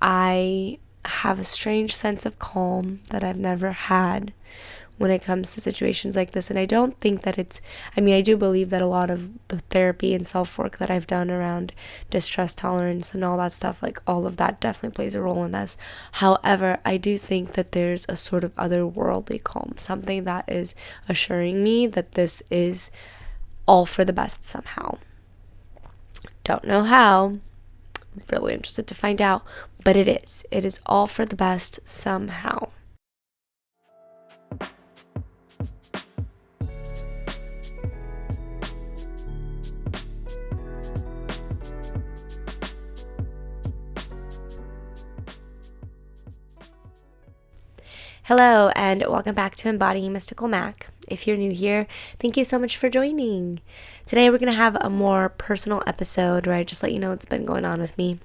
I have a strange sense of calm that I've never had when it comes to situations like this. And I don't think that I do believe that a lot of the therapy and self-work that I've done around distress tolerance and all that stuff, like all of that definitely plays a role in this. However, I do think that there's a sort of otherworldly calm, something that is assuring me that this is all for the best somehow. Don't know how. I'm really interested to find out, but it is. It is all for the best somehow. Hello, and welcome back to Embodying Mystical Mac. If you're new here, thank you so much for joining. Today we're going to have a more personal episode where I just let you know what's been going on with me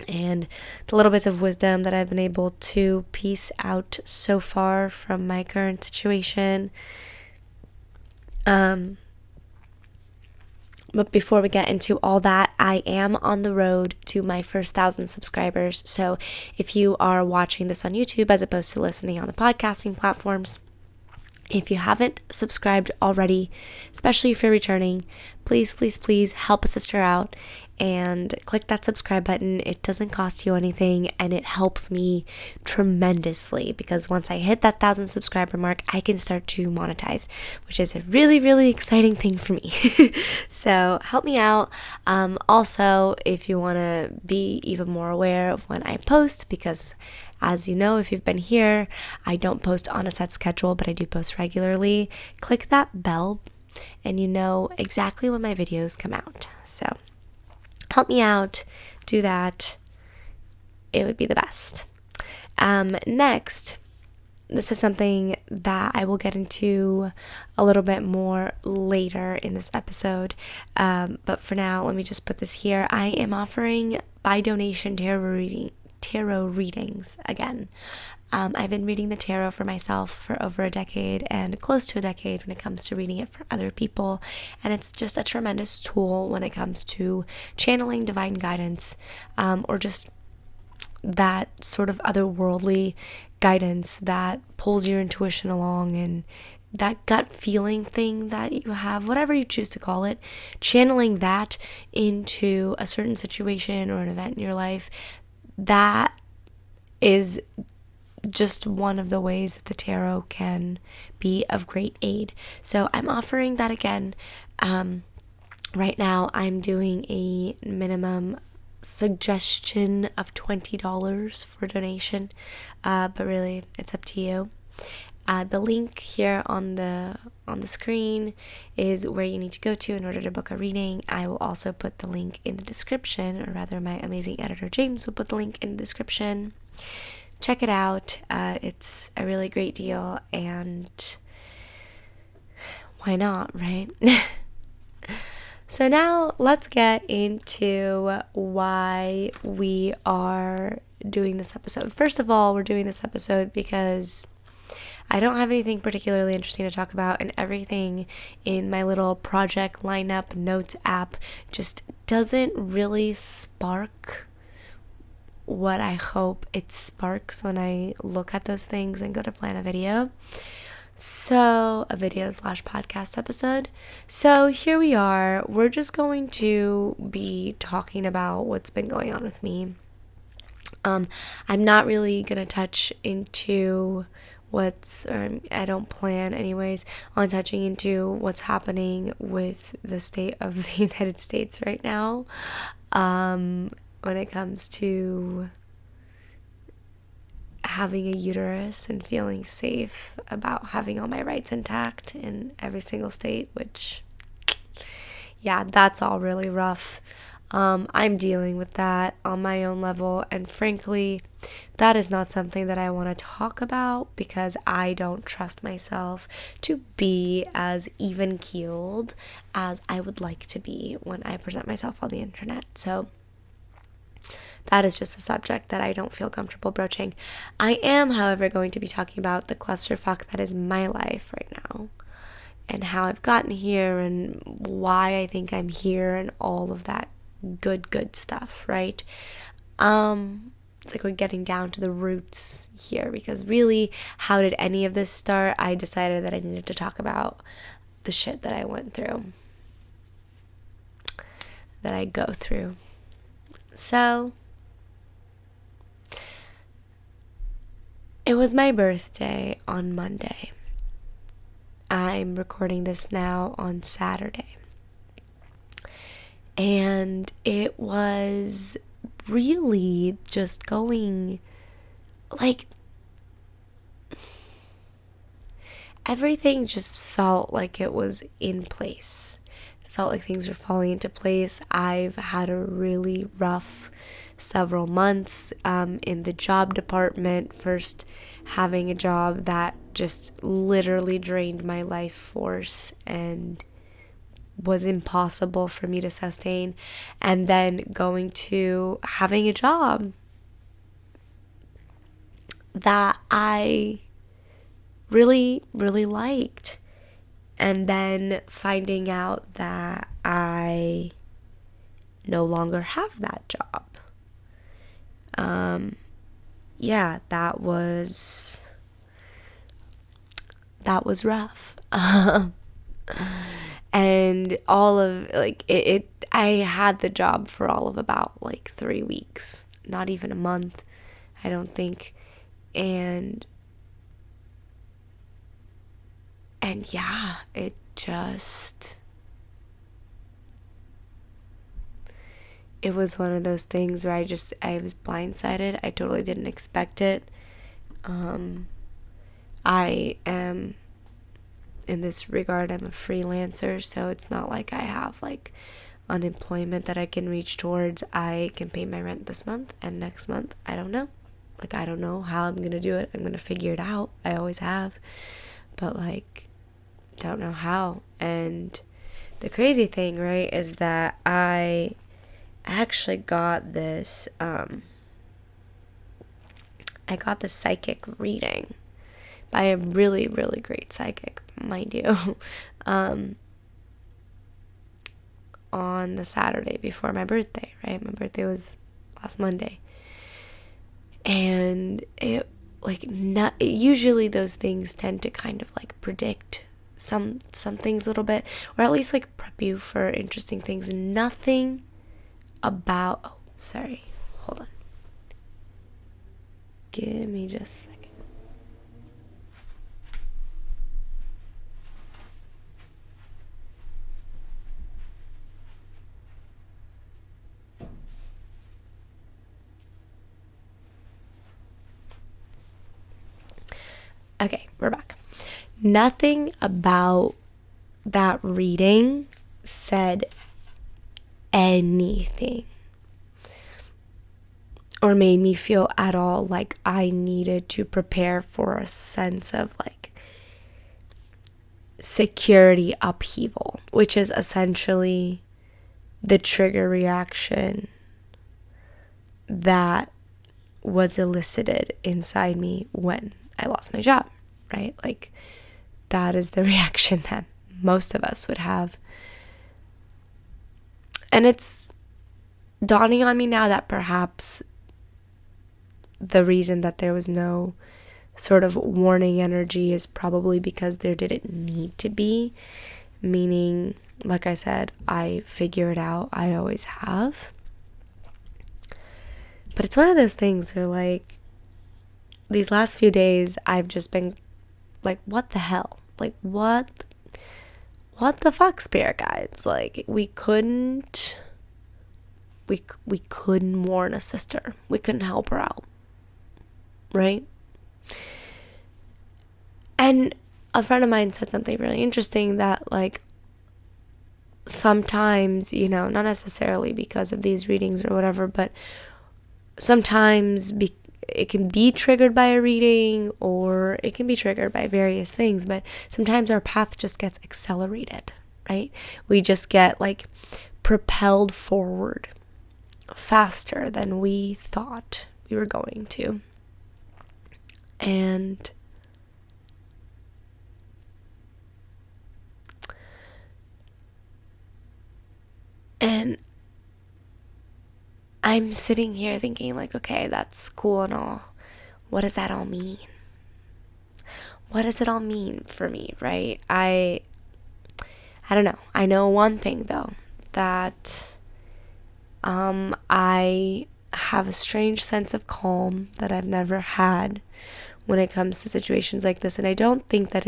and the little bits of wisdom that I've been able to piece out so far from my current situation. But before we get into all that, I am on the road to my first 1,000 subscribers. So if you are watching this on YouTube as opposed to listening on the podcasting platforms, if you haven't subscribed already, especially if you're returning, please help a sister out and click that subscribe button. It doesn't cost you anything and it helps me tremendously because once I hit that 1,000 subscriber mark, I can start to monetize, which is a really, really exciting thing for me. So help me out. Also, if you want to be even more aware of when I post, because as you know, if you've been here, I don't post on a set schedule, but I do post regularly. Click that bell and you know exactly when my videos come out. So help me out, do that. It would be the best. Next, this is something that I will get into a little bit more later in this episode. But for now, let me just put this here. I am offering by donation tarot readings again. I've been reading the tarot for myself for over a decade and close to a decade when it comes to reading it for other people, and it's just a tremendous tool when it comes to channeling divine guidance, or just that sort of otherworldly guidance that pulls your intuition along, and that gut feeling thing that you have, whatever you choose to call it, channeling that into a certain situation or an event in your life. That is just one of the ways that the tarot can be of great aid. So I'm offering that again. Right now I'm doing a minimum suggestion of $20 for donation, but really it's up to you. The link here on the screen is where you need to go to in order to book a reading. I will also put the link in the description, or rather my amazing editor James will put the link in the description. Check it out. It's a really great deal, and why not, right? So now let's get into why we are doing this episode. First of all, we're doing this episode because I don't have anything particularly interesting to talk about, and everything in my little project lineup notes app just doesn't really spark what I hope it sparks when I look at those things and go to plan a video. So, a video/podcast episode. So here we are. We're just going to be talking about what's been going on with me. I'm not really going to touch into I don't plan anyways on touching into what's happening with the state of the United States right now, when it comes to having a uterus and feeling safe about having all my rights intact in every single state, which, yeah, that's all really rough. I'm dealing with that on my own level, and frankly, that is not something that I want to talk about because I don't trust myself to be as even-keeled as I would like to be when I present myself on the internet. So that is just a subject that I don't feel comfortable broaching. I am, however, going to be talking about the clusterfuck that is my life right now, and how I've gotten here, and why I think I'm here, and all of that good stuff, right? it's like we're getting down to the roots here, because really, how did any of this start? I decided that I needed to talk about the shit that I went through, that I go through. So, it was my birthday on Monday. I'm recording this now on Saturday. And it was really just going, like, everything just felt like it was in place. It felt like things were falling into place. I've had a really rough several months in the job department. First, having a job that just literally drained my life force and was impossible for me to sustain, and then going to having a job that I really, really liked, and then finding out that I no longer have that job. Yeah, that was rough. And all of, like, I had the job for all of about, like, 3 weeks, not even a month, I don't think. And yeah, it was one of those things where I was blindsided. I totally didn't expect it. I am, in this regard, I'm a freelancer, so it's not like I have, like, unemployment that I can reach towards. I can pay my rent this month, and next month, I don't know. Like, I don't know how I'm gonna do it. I'm gonna figure it out. I always have. But, like, don't know how. And the crazy thing, right, is that I actually got this, I got the psychic reading by a really, really great psychic, mind you, on the Saturday before my birthday, right? My birthday was last Monday. And it, like, usually those things tend to kind of, like, predict some things a little bit, or at least, like, prep you for interesting things. Nothing about, oh, sorry, hold on. Give me just a second. Okay, we're back. Nothing about that reading said anything or made me feel at all like I needed to prepare for a sense of, like, security upheaval, which is essentially the trigger reaction that was elicited inside me when I lost my job, right? Like, that is the reaction that most of us would have. And it's dawning on me now that perhaps the reason that there was no sort of warning energy is probably because there didn't need to be. Meaning, like I said, I figure it out. I always have. But it's one of those things where, like, these last few days, I've just been like, what the hell? Like, what the fuck, spirit guides? Like, we couldn't warn a sister. We couldn't help her out. Right? And a friend of mine said something really interesting, that, like, sometimes, you know, not necessarily because of these readings or whatever, but sometimes it can be triggered by a reading, or it can be triggered by various things, but sometimes our path just gets accelerated, right? We just get, like, propelled forward faster than we thought we were going to. And I'm sitting here thinking like, okay, that's cool and all. What does that all mean? What does it all mean for me, right? I don't know. I know one thing though, that I have a strange sense of calm that I've never had when it comes to situations like this. And I don't think that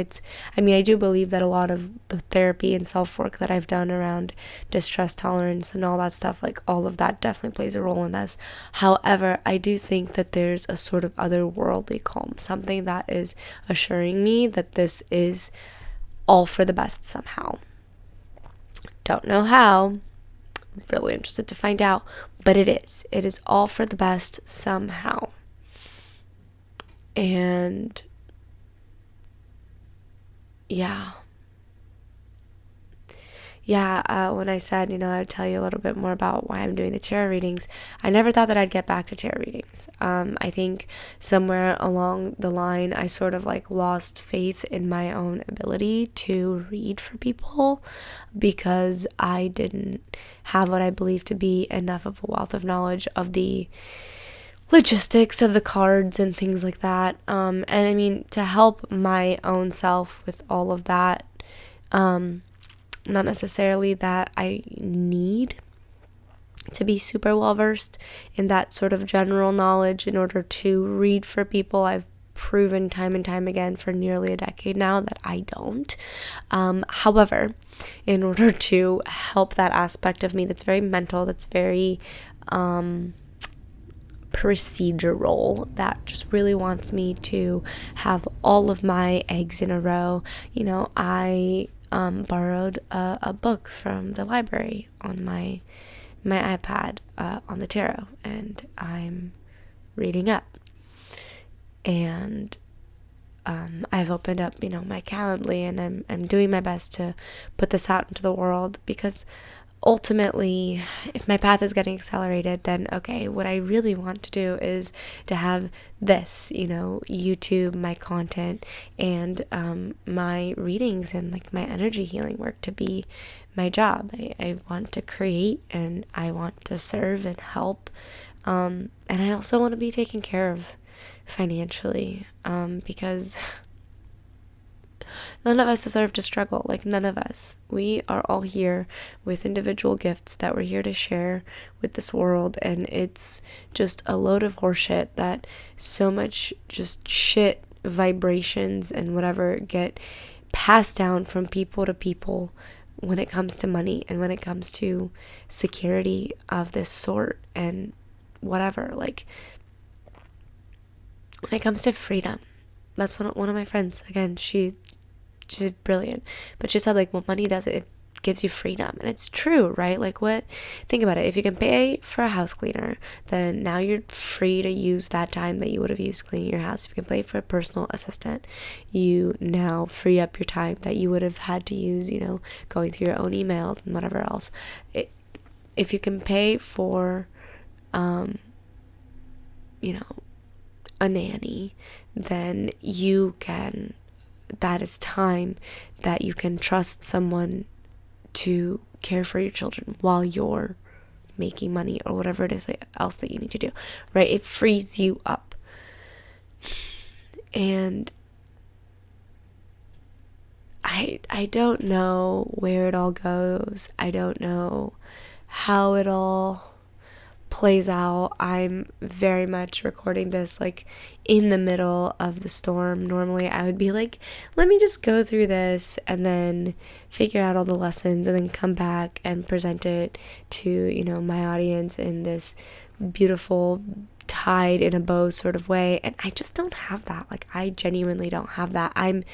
I do believe that a lot of the therapy and self-work that I've done around distress tolerance and all that stuff, like all of that definitely plays a role in this. However, I do think that there's a sort of otherworldly calm, something that is assuring me that this is all for the best somehow. Don't know how. I'm really interested to find out, but it is. It is all for the best somehow. And when I said, I would tell you a little bit more about why I'm doing the tarot readings, I never thought that I'd get back to tarot readings. I think somewhere along the line, I sort of like lost faith in my own ability to read for people because I didn't have what I believe to be enough of a wealth of knowledge of the logistics of the cards and things like that. And I mean, to help my own self with all of that, not necessarily that I need to be super well versed in that sort of general knowledge in order to read for people. I've proven time and time again for nearly a decade now that I don't. However, in order to help that aspect of me that's very mental, that's very procedural, that just really wants me to have all of my eggs in a row, I borrowed a book from the library on my iPad on the tarot, and I'm reading up. And I've opened up, my Calendly, and I'm doing my best to put this out into the world, because ultimately, if my path is getting accelerated, then okay, what I really want to do is to have this, YouTube, my content, and my readings and like my energy healing work to be my job. I want to create, and I want to serve and help, and I also want to be taken care of financially, because none of us deserve to struggle. Like, none of us. We are all here with individual gifts that we're here to share with this world, and it's just a load of horseshit that so much just shit vibrations and whatever get passed down from people to people when it comes to money and when it comes to security of this sort and whatever. Like, when it comes to freedom, that's one of my friends, again, she's brilliant, but she said, like, what money does, it gives you freedom. And it's true, right? Like, think about it. If you can pay for a house cleaner, then now you're free to use that time that you would have used cleaning your house. If you can pay for a personal assistant, you now free up your time that you would have had to use, going through your own emails and whatever else. If you can pay for a nanny, then that is time that you can trust someone to care for your children while you're making money or whatever it is else that you need to do, right? It frees you up. And I don't know where it all goes. I don't know how it all plays out. I'm very much recording this like in the middle of the storm. Normally I would be like, let me just go through this and then figure out all the lessons and then come back and present it to, my audience in this beautiful tied in a bow sort of way. And I just don't have that. Like, I genuinely don't have that. I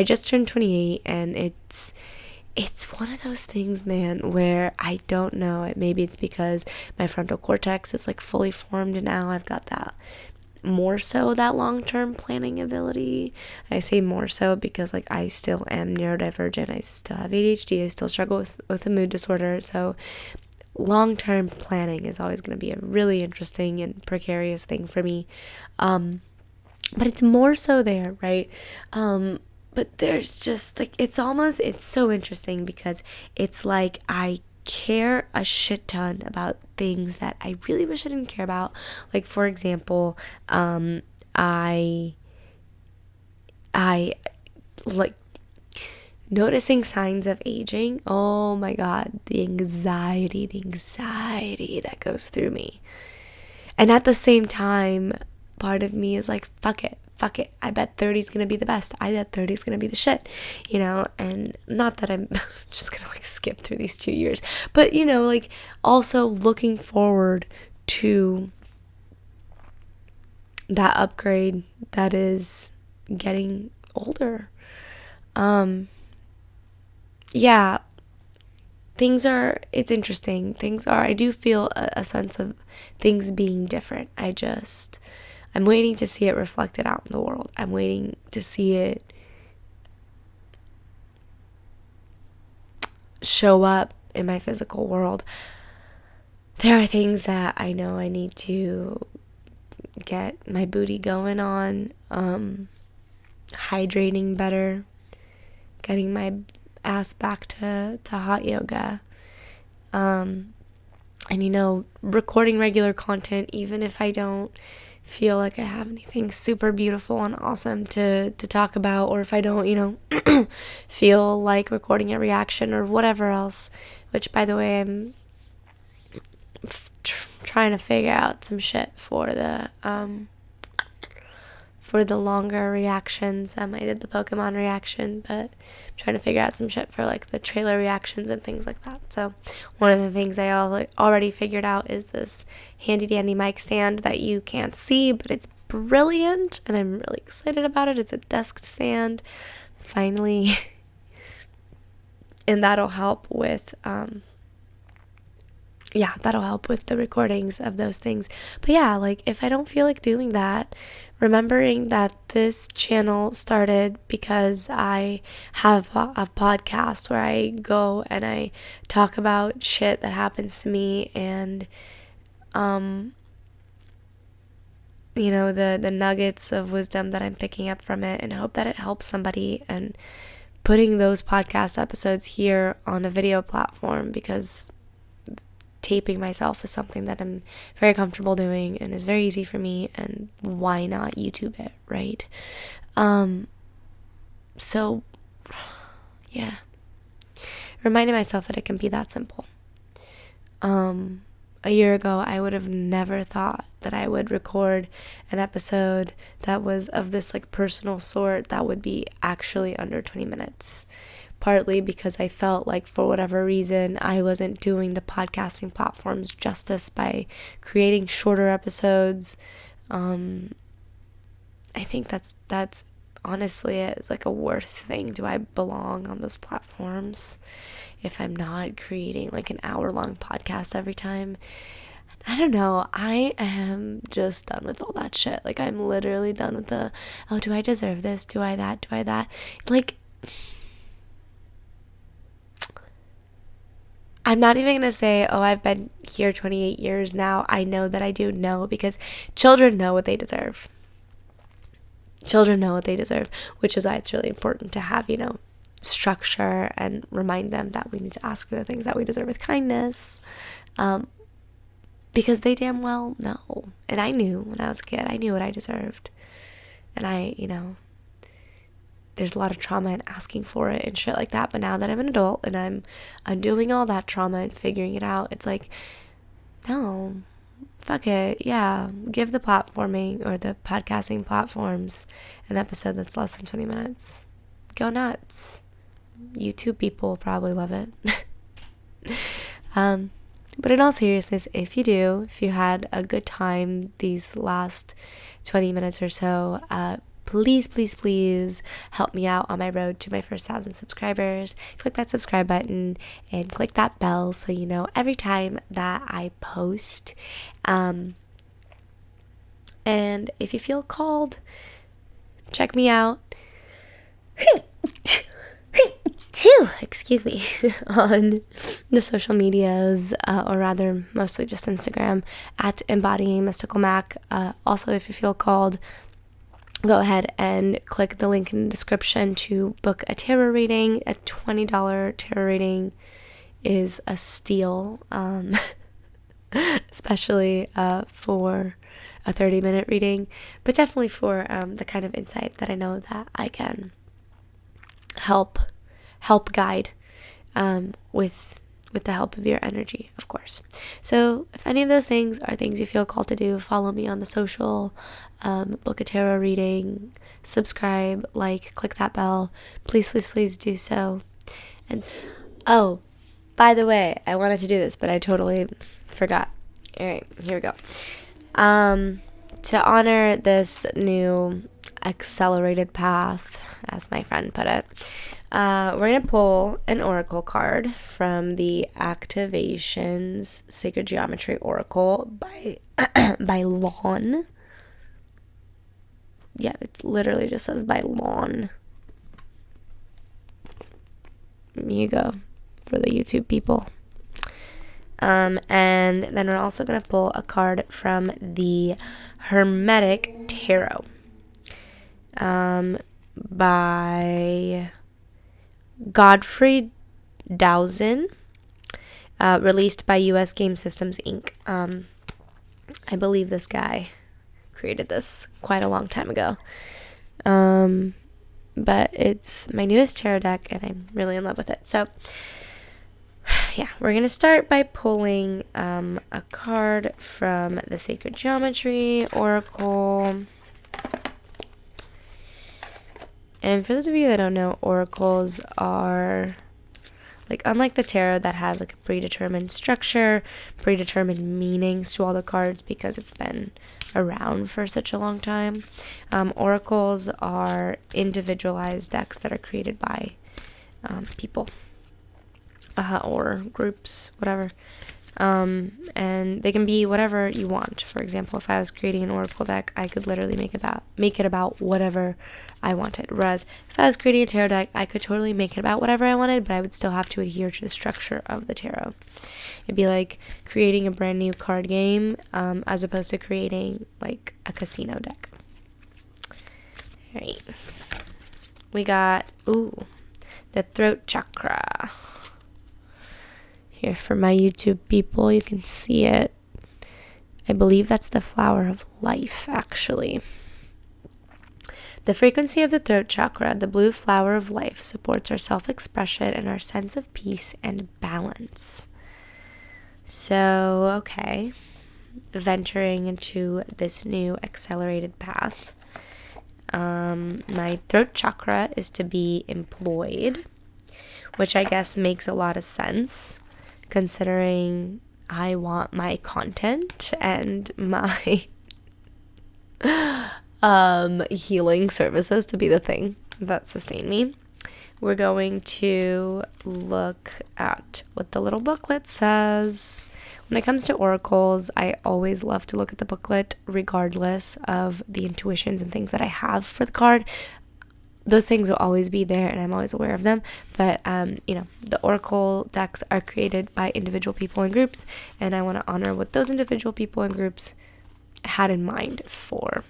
just turned 28, and it's one of those things, man, where I don't know. Maybe it's because my frontal cortex is like fully formed, and now I've got that more so that long-term planning ability. I say more so because like I still am neurodivergent. I still have ADHD. I still struggle with a mood disorder. So long-term planning is always going to be a really interesting and precarious thing for me. But it's more so there, right? But there's just like, it's so interesting because it's like I care a shit ton about things that I really wish I didn't care about. Like, for example, I like noticing signs of aging. Oh my God, the anxiety that goes through me. And at the same time, part of me is like, fuck it. I bet 30 is going to be the best. I bet 30 is going to be the shit, and not that I'm just going to like skip through these 2 years, but like also looking forward to that upgrade that is getting older. Yeah, it's interesting. I do feel a sense of things being different. I'm waiting to see it reflected out in the world. I'm waiting to see it show up in my physical world. There are things that I know I need to get my booty going on, hydrating better, getting my ass back to hot yoga, and recording regular content, even if I don't feel like I have anything super beautiful and awesome to talk about, or if I don't feel like recording a reaction or whatever else, which, by the way, I'm trying to figure out some shit for the longer reactions. I did the Pokemon reaction, but I'm trying to figure out some shit for like the trailer reactions and things like that. So one of the things I already figured out is this handy dandy mic stand that you can't see, but it's brilliant, and I'm really excited about it. It's a desk stand, finally, and that'll help with the recordings of those things. But yeah, like if I don't feel like doing that, remembering that this channel started because I have a podcast where I go and I talk about shit that happens to me, and the nuggets of wisdom that I'm picking up from it, and hope that it helps somebody, and putting those podcast episodes here on a video platform, because taping myself is something that I'm very comfortable doing and is very easy for me, and why not YouTube it, right? So yeah, reminding myself that it can be that simple. A year ago, I would have never thought that I would record an episode that was of this like personal sort that would be actually under 20 minutes. Partly because I felt like, for whatever reason, I wasn't doing the podcasting platforms justice by creating shorter episodes. I think that's honestly it. It's like a worth thing. Do I belong on those platforms if I'm not creating like an hour-long podcast every time? I don't know. I am just done with all that shit. Like, I'm literally done with do I deserve this? Do I that? Like, I'm not even going to say, I've been here 28 years now. I know that I do. No, because children know what they deserve. Children know what they deserve, which is why it's really important to have, structure, and remind them that we need to ask for the things that we deserve with kindness. Because they damn well know. And I knew when I was a kid, I knew what I deserved. And there's a lot of trauma in asking for it and shit like that. But now that I'm an adult and I'm undoing all that trauma and figuring it out, it's like, no, fuck it. Yeah, give the platforming or the podcasting platforms an episode that's less than 20 minutes. Go nuts. YouTube people will probably love it. But in all seriousness, if you had a good time these last 20 minutes or so, please help me out on my road to my first 1,000 subscribers. Click that subscribe button and click that bell so you know every time that I post. And if you feel called, check me out. Excuse me, on the social medias, or rather mostly just Instagram, at Embodying Mystical Mac. Also, if you feel called, go ahead and click the link in the description to book a tarot reading. A $20 tarot reading is a steal, especially for a 30-minute reading, but definitely for the kind of insight that I know that I can help guide with the help of your energy, of course. So if any of those things are things you feel called to do, follow me on the social, book a tarot reading, subscribe, like, click that bell. Please do so. And oh, by the way, I wanted to do this, but I totally forgot. All right, here we go. To honor this new accelerated path, as my friend put it, we're going to pull an oracle card from the Activations Sacred Geometry Oracle by by Lawn. Yeah, it literally just says by Lawn. Here you go for the YouTube people. And then we're also going to pull a card from the Hermetic Tarot by Godfrey Dowson, released by US Game Systems Inc. I believe this guy created this quite a long time ago. But it's my newest tarot deck, and I'm really in love with it. So, yeah, we're going to start by pulling a card from the Sacred Geometry Oracle. And for those of you that don't know, oracles are, like, unlike the tarot that has, like, a predetermined structure, predetermined meanings to all the cards because it's been around for such a long time. Oracles are individualized decks that are created by people or groups, whatever. And they can be whatever you want. For example, if I was creating an oracle deck, I could literally make it about whatever I wanted. Whereas if I was creating a tarot deck, I could totally make it about whatever I wanted, but I would still have to adhere to the structure of the tarot. It'd be like creating a brand new card game, as opposed to creating like a casino deck. All right. We got the throat chakra. Here for my YouTube people, you can see it. I believe that's the flower of life, actually. The frequency of the throat chakra, the blue flower of life, supports our self-expression and our sense of peace and balance. So, okay, venturing into this new accelerated path. My throat chakra is to be employed, which I guess makes a lot of sense, considering I want my content and my healing services to be the thing that sustain me. We're going to look at what the little booklet says. When it comes to oracles, I always love to look at the booklet regardless of the intuitions and things that I have for the card. Those things will always be there, and I'm always aware of them. But, the oracle decks are created by individual people and groups, and I want to honor what those individual people and groups had in mind for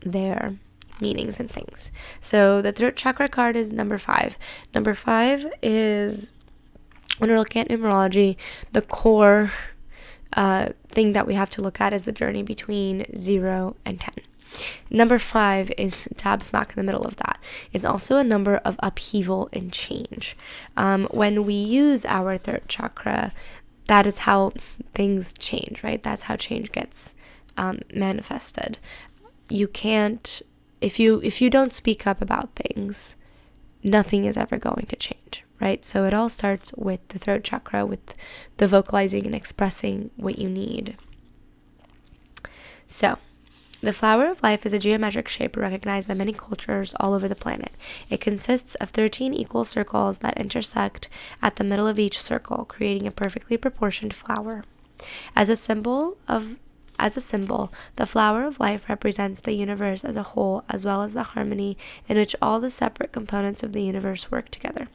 their meanings and things. So the throat chakra card is number 5. Number 5 is, when we're looking at numerology, the core thing that we have to look at is the journey between 0 and 10. Number 5 is dab smack in the middle of that. It's also a number of upheaval and change. When we use our throat chakra, that is how things change, right? That's how change gets manifested. You can't, if you don't speak up about things, nothing is ever going to change, right? So it all starts with the throat chakra, with the vocalizing and expressing what you need. So, the flower of life is a geometric shape recognized by many cultures all over the planet. It consists of 13 equal circles that intersect at the middle of each circle, creating a perfectly proportioned flower. As a symbol, the flower of life represents the universe as a whole, as well as the harmony in which all the separate components of the universe work together.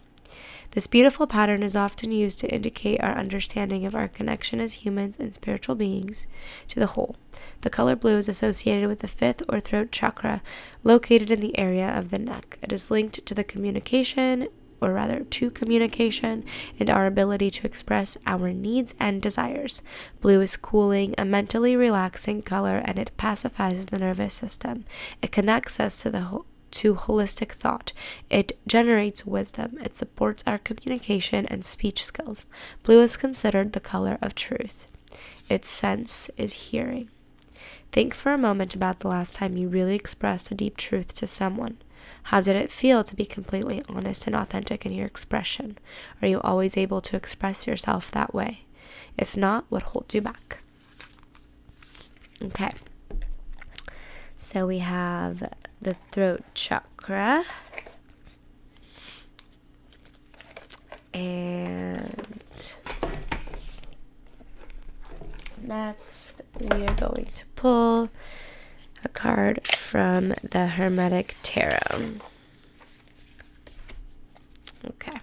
This beautiful pattern is often used to indicate our understanding of our connection as humans and spiritual beings to the whole. The color blue is associated with the 5th or throat chakra, located in the area of the neck. It is linked to the communication or rather to communication and our ability to express our needs and desires. Blue is cooling, a mentally relaxing color, and it pacifies the nervous system. It connects us to holistic thought. It generates wisdom. It supports our communication and speech skills. Blue is considered the color of truth. Its sense is hearing. Think for a moment about the last time you really expressed a deep truth to someone. How did it feel to be completely honest and authentic in your expression? Are you always able to express yourself that way? If not, what holds you back? Okay. So we have the throat chakra. And next, we are going to pull a card from the Hermetic Tarot. Okay.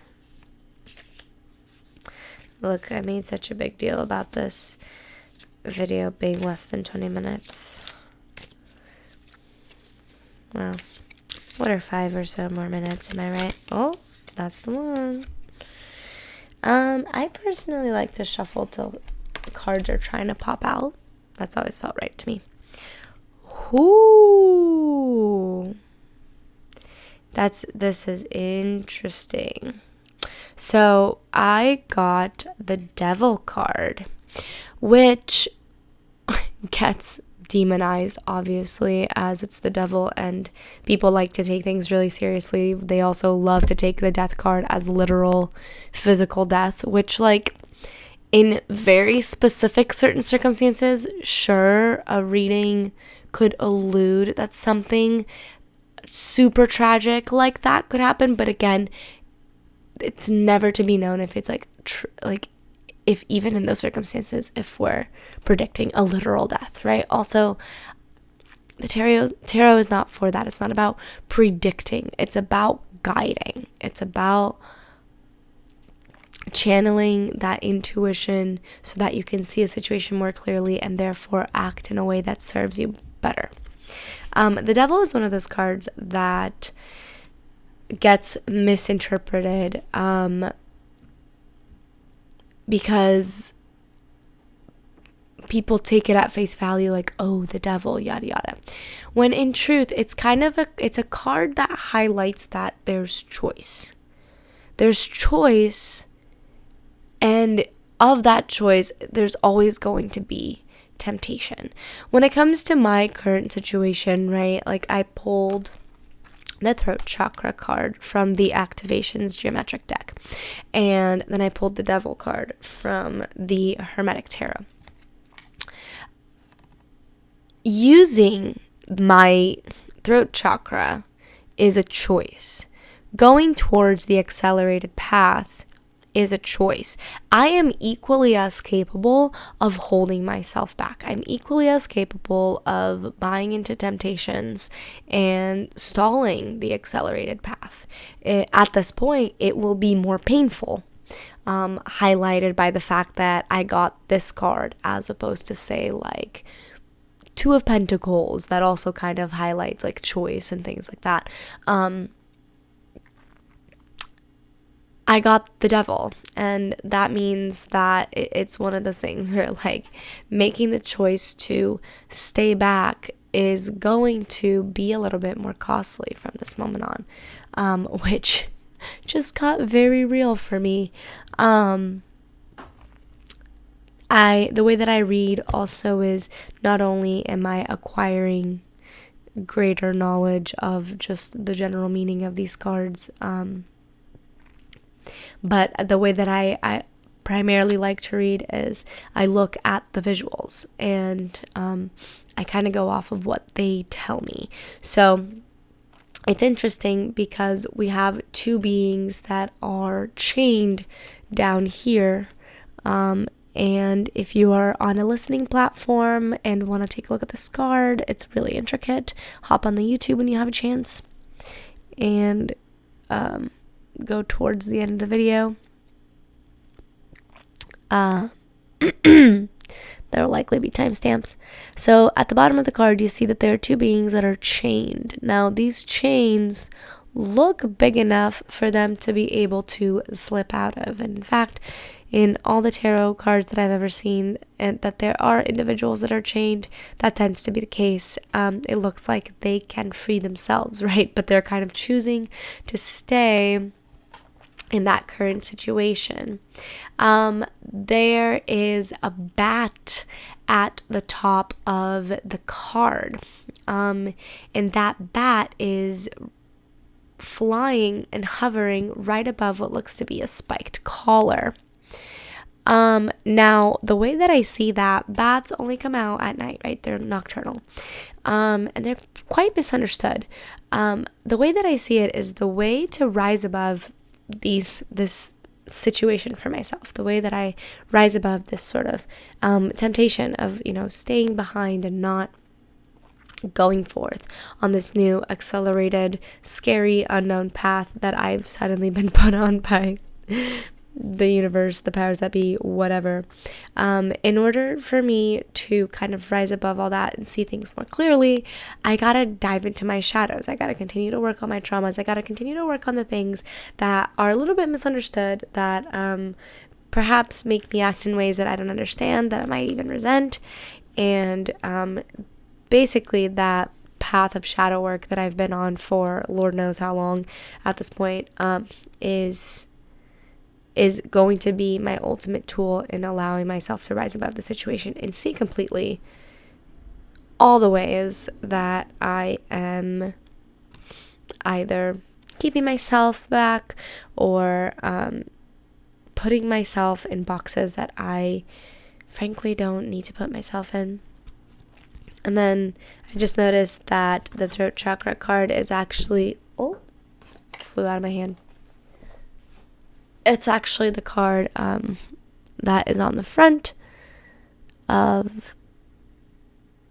Look, I made such a big deal about this video being less than 20 minutes. Well, what are 5 or so more minutes, am I right? Oh, that's the one. I personally like to shuffle till cards are trying to pop out. That's always felt right to me. Ooh. This is interesting. So I got the Devil card, which gets demonized, obviously, as it's the devil and people like to take things really seriously. They also love to take the Death card as literal physical death, which, like, in very specific certain circumstances, sure, a reading could allude that something super tragic like that could happen, but again, it's never to be known if it's like if even in those circumstances, if we're predicting a literal death, right? Also, the tarot is not for that. It's not about predicting. It's about guiding. It's about channeling that intuition so that you can see a situation more clearly and therefore act in a way that serves you better. The Devil is one of those cards that gets misinterpreted because people take it at face value, like, oh, the devil, yada yada, when in truth it's a card that highlights that there's choice, and of that choice there's always going to be temptation. When it comes to my current situation, right, like, I pulled the throat chakra card from the Activations geometric deck, and then I pulled the Devil card from the Hermetic Tarot. Using my throat chakra is a choice. Going towards the accelerated path is a choice. I am equally as capable of holding myself back. I'm equally as capable of buying into temptations and stalling the accelerated path. At this point, it will be more painful, highlighted by the fact that I got this card as opposed to, say, like, Two of Pentacles, that also kind of highlights, like, choice and things like that. I got the Devil, and that means that it's one of those things where, like, making the choice to stay back is going to be a little bit more costly from this moment on, which just got very real for me. The way that I read also is not only am I acquiring greater knowledge of just the general meaning of these cards, but the way that I primarily like to read is I look at the visuals, and I kind of go off of what they tell me. So it's interesting because we have two beings that are chained down here, and if you are on a listening platform and want to take a look at this card, it's really intricate. Hop on the YouTube when you have a chance and go towards the end of the video. There will likely be timestamps. So at the bottom of the card, you see that there are two beings that are chained. Now, these chains look big enough for them to be able to slip out of. And in fact, in all the tarot cards that I've ever seen, and that there are individuals that are chained, that tends to be the case. It looks like they can free themselves, right? But they're kind of choosing to stay in that current situation. There is a bat at the top of the card. And that bat is flying and hovering right above what looks to be a spiked collar. Now, the way that I see that, bats only come out at night, right? They're nocturnal. And they're quite misunderstood. The way that I see it is the way to rise above this situation for myself, the way that I rise above this sort of temptation of, staying behind and not going forth on this new accelerated, scary, unknown path that I've suddenly been put on by the universe, the powers that be, whatever. In order for me to kind of rise above all that and see things more clearly, I gotta dive into my shadows. I gotta continue to work on my traumas. I gotta continue to work on the things that are a little bit misunderstood, that perhaps make me act in ways that I don't understand, that I might even resent. And basically that path of shadow work that I've been on for Lord knows how long at this point is going to be my ultimate tool in allowing myself to rise above the situation and see completely all the ways that I am either keeping myself back or putting myself in boxes that I frankly don't need to put myself in. And then I just noticed that the throat chakra card is actually, flew out of my hand. It's actually the card that is on the front of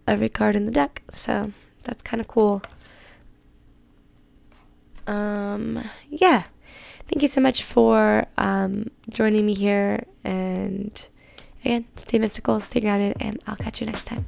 every card in the deck. So that's kind of cool. Yeah. Thank you so much for joining me here. And again, stay mystical, stay grounded, and I'll catch you next time.